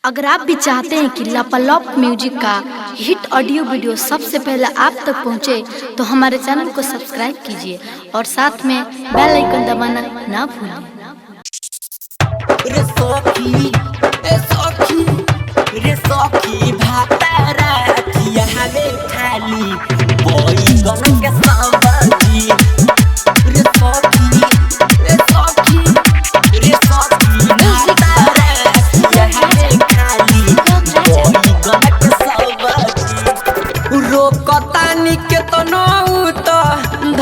अगर आप भी चाहते हैं कि लापालॉप म्यूजिक का हिट ऑडियो वीडियो सबसे पहले आप तक पहुंचे, तो हमारे चैनल को सब्सक्राइब कीजिए और साथ में बेल आइकन दबाना ना भूलें। रे भातारा किया हमें खाली बोई गन के सावजी रे सखी भातारा किया हमें खाली बोई गन के सावजी रोकतानी के तो नौ तो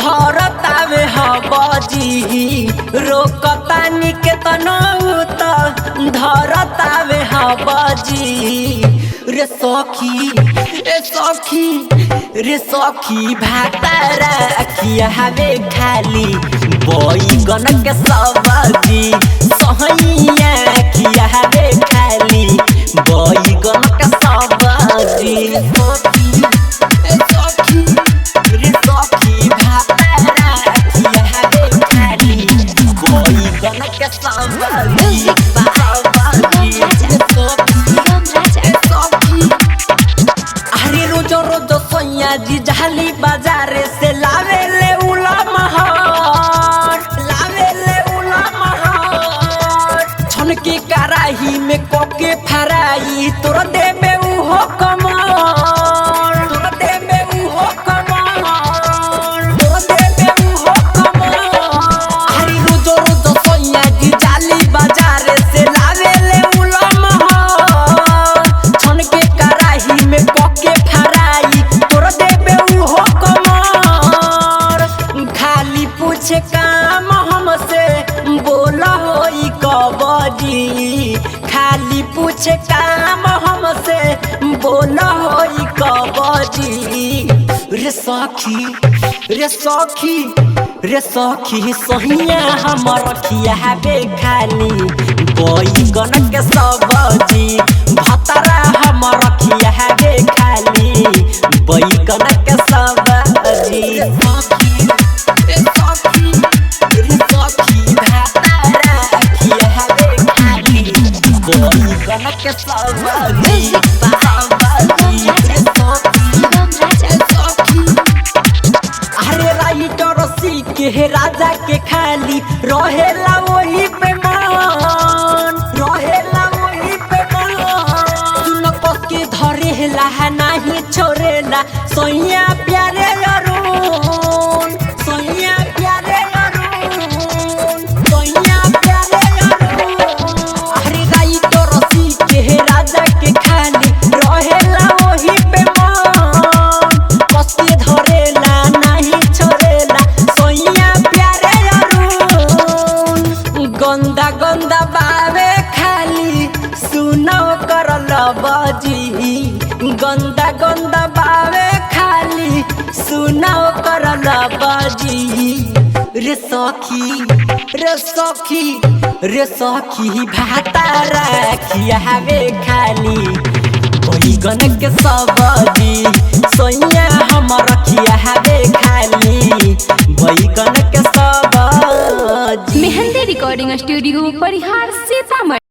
धरतावे हबजी रोकतानी के तो नौ तो धरतावे हबजी रे सखी भातारा किया हमें खाली बोई गन के सब्जी सहैया किया हमें खाली बोई गन के सब्जी रे सखी भातारा किया हमें खाली बोई गन के सब्जी जी जहली बाजार से लावे ले उला महर छन के कराही में कोके फराई तोर देबे उहो कमर हरी रोज सोया जी जाली बाजार से लावे ले उला महर छन के कराही में कोके फराई पूछे काम हमसे बोला होई कबजी खाली पूछे काम हमसे बोला होई कबजी रे सखी सहिया हमर खिया बे खाली बोई गन के सब्जी भतरा हमर खिया बे खाली बोई गन के सब्जी के अरे राइटर सी के राजा के खाली रहेला वही पे मन सुन कस के धरेला नहीं छोड़ेला सोइया प्यारे अरुण अरे राइटर सी के राजा के खाली रहेला वही पे मन कस के धरेला नहीं छोड़ेला सोइया प्यारे अरुण गंदा बावे खाली सुनो कर लबजी गंदा बावे खाली सुनो कर लबजी रे सखी भातारा किया हमें खाली बोई गन के सब्जी सोइया हमर किया हमें खाली बोई गन के सब्जी। मेहंदी रिकॉर्डिंग स्टूडियो परिहार सीतामढ़ी।